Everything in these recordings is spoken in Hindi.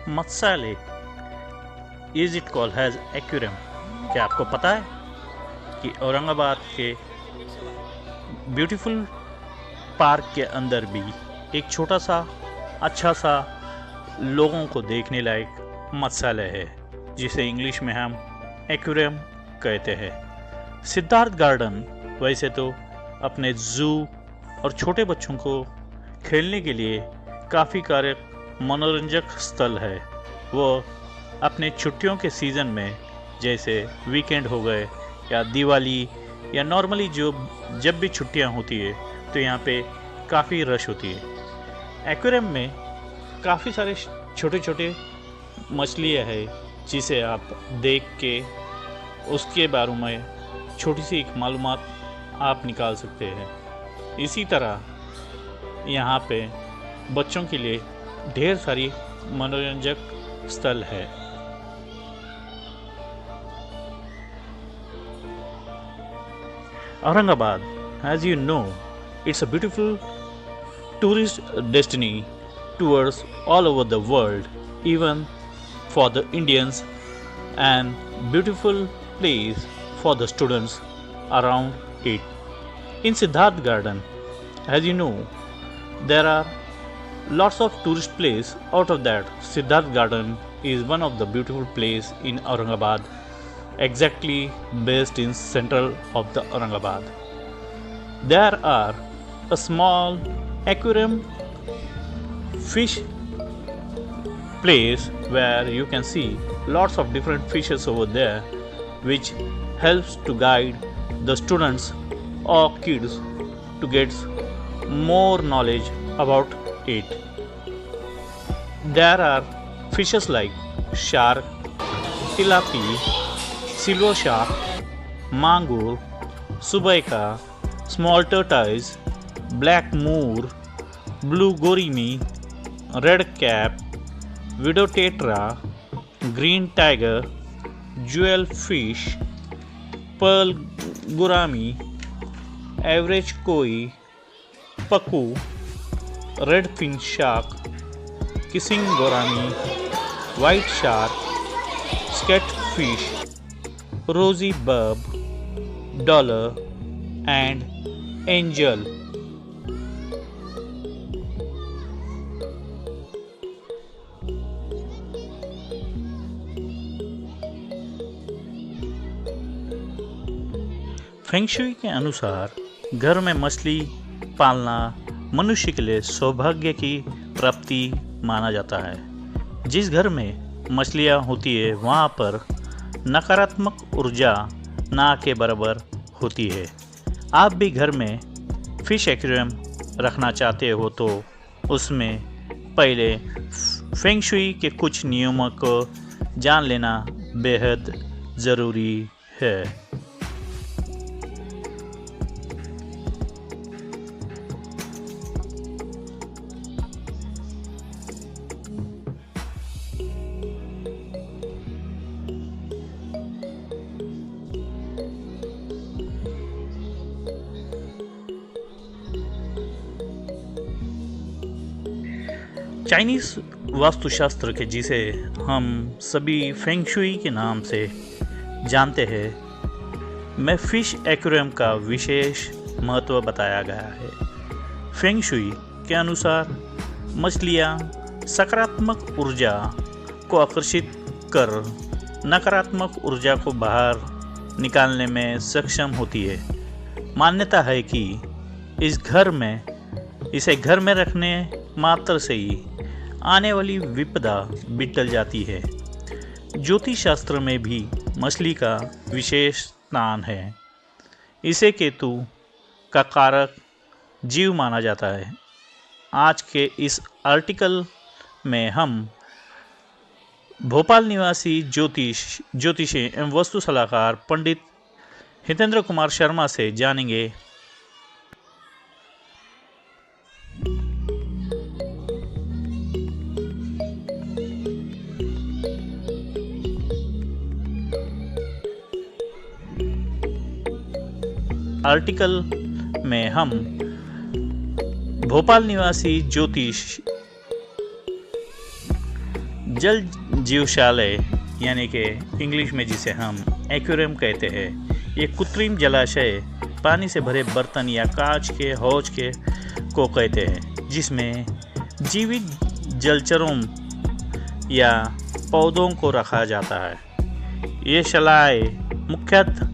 मत्स्यालय is it called has aquarium. क्या आपको पता है कि औरंगाबाद के ब्यूटीफुल पार्क के अंदर भी एक छोटा सा अच्छा सा लोगों को देखने लायक मत्स्यालय है, जिसे इंग्लिश में हम एक्वेरियम कहते हैं। सिद्धार्थ गार्डन वैसे तो अपने जू और छोटे बच्चों को खेलने के लिए काफ़ी मनोरंजक स्थल है। वो अपने छुट्टियों के सीज़न में, जैसे वीकेंड हो गए या दिवाली या नॉर्मली जब भी छुट्टियां होती है तो यहाँ पे काफ़ी रश होती है। एक्वेरियम में काफ़ी सारे छोटे छोटे मछलियाँ हैं जिसे आप देख के उसके बारे में छोटी सी एक मालूमात आप निकाल सकते हैं। इसी तरह यहाँ पे बच्चों के लिए ढेर सारी मनोरंजक स्थल है। Aurangabad, as you know, it's a beautiful tourist destiny towards all over the world, even for the Indians, and beautiful place for the students around it. In Siddharth Garden, as you know, there are lots of tourist places. Out of that, Siddharth Garden is one of the beautiful place in Aurangabad, exactly based in central of the Aurangabad. There are a small aquarium fish place where you can see lots of different fishes over there, which helps to guide the students or kids to get more knowledge about it. There are fishes like shark, tilapia, silver shark, mangur, subaika, small tortoise, black moor, blue gorimi, red cap, widow tetra, green tiger, jewel fish, pearl gurami, average koi, paku, red fin shark, kissing gourami, white shark, catfish, rosy bub, dollar, and angel. Feng shui के अनुसार घर में मछली पालना मनुष्य के लिए सौभाग्य की प्राप्ति माना जाता है। जिस घर में मछलियाँ होती है वहाँ पर नकारात्मक ऊर्जा ना के बराबर होती है। आप भी घर में फिश एक्वेरियम रखना चाहते हो तो उसमें पहले फेंगशुई के कुछ नियमों को जान लेना बेहद ज़रूरी है। चाइनीज़ वास्तुशास्त्र के जिसे हम सभी फेंगशुई के नाम से जानते हैं में फिश एक्वेरियम का विशेष महत्व बताया गया है। फेंगशुई के अनुसार मछलियाँ सकारात्मक ऊर्जा को आकर्षित कर नकारात्मक ऊर्जा को बाहर निकालने में सक्षम होती है। मान्यता है कि इसे घर में रखने मात्र से ही आने वाली विपदा बिटल जाती है। ज्योतिष शास्त्र में भी मछली का विशेष स्थान है। इसे केतु का कारक जीव माना जाता है। आज के इस आर्टिकल में हम भोपाल निवासी ज्योतिषी एवं वास्तु सलाहकार पंडित हितेंद्र कुमार शर्मा से जानेंगे आर्टिकल में हम भोपाल निवासी जल जीवशालय यानी कि इंग्लिश में जिसे हम एक्वेरियम कहते हैं, ये कृत्रिम जलाशय पानी से भरे बर्तन या कांच के हौज के को कहते हैं, जिसमें जीवित जलचरों या पौधों को रखा जाता है। ये शैलाएँ मुख्यतः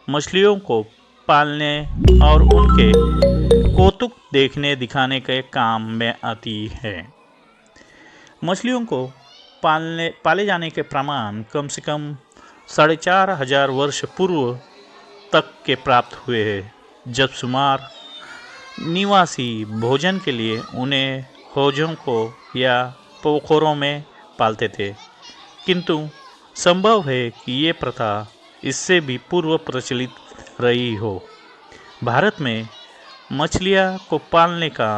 मछलियों को पालने और उनके कौतुक दिखाने के काम में आती है। मछलियों को पाले जाने के प्रमाण कम से कम 4,500 वर्ष पूर्व तक के प्राप्त हुए हैं, जब शुमार निवासी भोजन के लिए उन्हें हौजों को या पोखरों में पालते थे, किंतु संभव है कि ये प्रथा इससे भी पूर्व प्रचलित रही हो। भारत में मछलियाँ को पालने का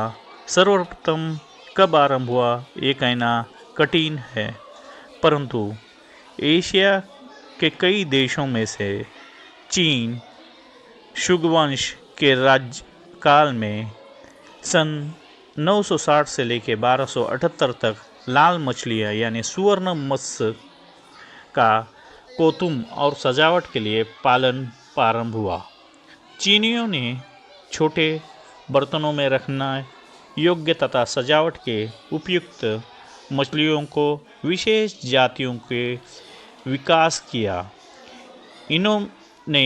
सर्वप्रथम कब आरंभ हुआ ये कहना कठिन है, परंतु एशिया के कई देशों में से चीन शुंगवंश के राज्यकाल में सन 960 से लेकर 1278 तक लाल मछलियाँ यानी सुवर्ण मत्स्य का कौतुक और सजावट के लिए पालन प्रारंभ हुआ। चीनियों ने छोटे बर्तनों में रखना योग्य तथा सजावट के उपयुक्त मछलियों को विशेष जातियों के विकास किया। इन्होंने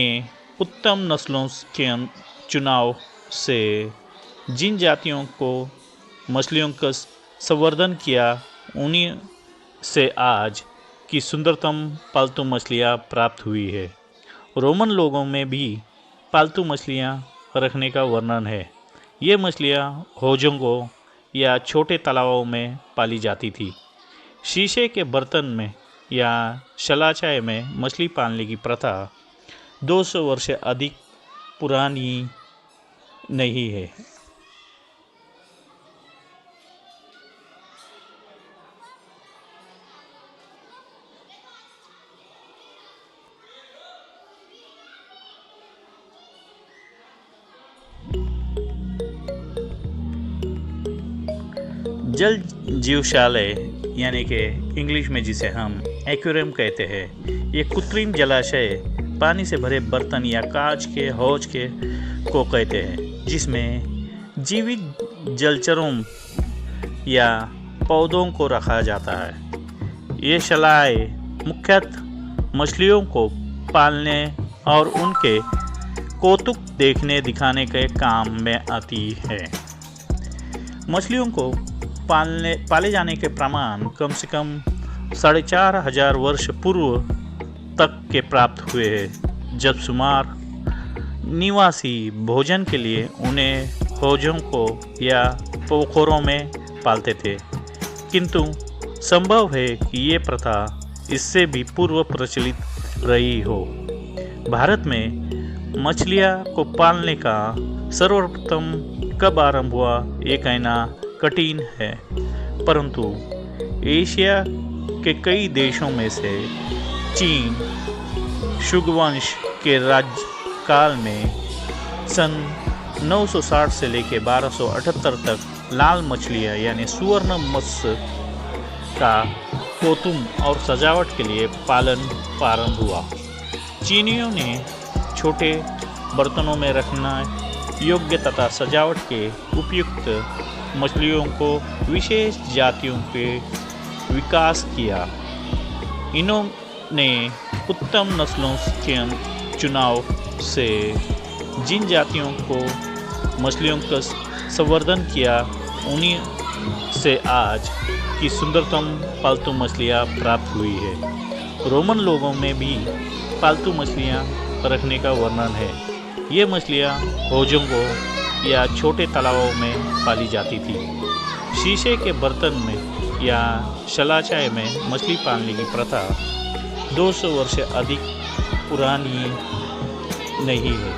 उत्तम नस्लों के चुनाव से जिन जातियों को मछलियों का संवर्धन किया, उन्हीं से आज की सुंदरतम पालतू मछलियाँ प्राप्त हुई है। रोमन लोगों में भी पालतू मछलियाँ रखने का वर्णन है। ये मछलियाँ हौजों या छोटे तालाबों में पाली जाती थी। शीशे के बर्तन में या शलाचाय में मछली पालने की प्रथा 200 वर्ष से अधिक पुरानी नहीं है। जल जीवशालय यानी कि इंग्लिश में जिसे हम एक्वेरियम कहते हैं, ये कृत्रिम जलाशय पानी से भरे बर्तन या कांच के हौज के को कहते हैं, जिसमें जीवित जलचरों या पौधों को रखा जाता है। ये शैलाएँ मुख्यतः मछलियों को पालने और उनके कौतुक दिखाने के काम में आती है। मछलियों को पाले जाने के प्रमाण कम से कम 4,500 वर्ष पूर्व तक के प्राप्त हुए हैं, जब शुमार निवासी भोजन के लिए उन्हें हौजों को या पोखरों में पालते थे, किंतु संभव है कि ये प्रथा इससे भी पूर्व प्रचलित रही हो। भारत में मछलियाँ को पालने का सर्वप्रथम कब आरंभ हुआ ये कहना कठिन है, परंतु एशिया के कई देशों में से चीन शुंगवंश के राज्यकाल में सन 960 से लेकर 1278 तक लाल मछलियाँ यानी सुवर्ण मत्स्य का कौतुक और सजावट के लिए पालन प्रारंभ हुआ। चीनियों ने छोटे बर्तनों में रखना योग्य तथा सजावट के उपयुक्त मछलियों को विशेष जातियों के विकास किया। इन्होंने उत्तम नस्लों के चुनाव से जिन जातियों को मछलियों का संवर्धन किया, उन्हीं से आज की सुंदरतम पालतू मछलियाँ प्राप्त हुई है। रोमन लोगों में भी पालतू मछलियाँ रखने का वर्णन है। ये मछलियाँ हौजों या छोटे तालाबों में पाली जाती थी। शीशे के बर्तन में या शलाचाय में मछली पालने की प्रथा 200 वर्ष से अधिक पुरानी नहीं है।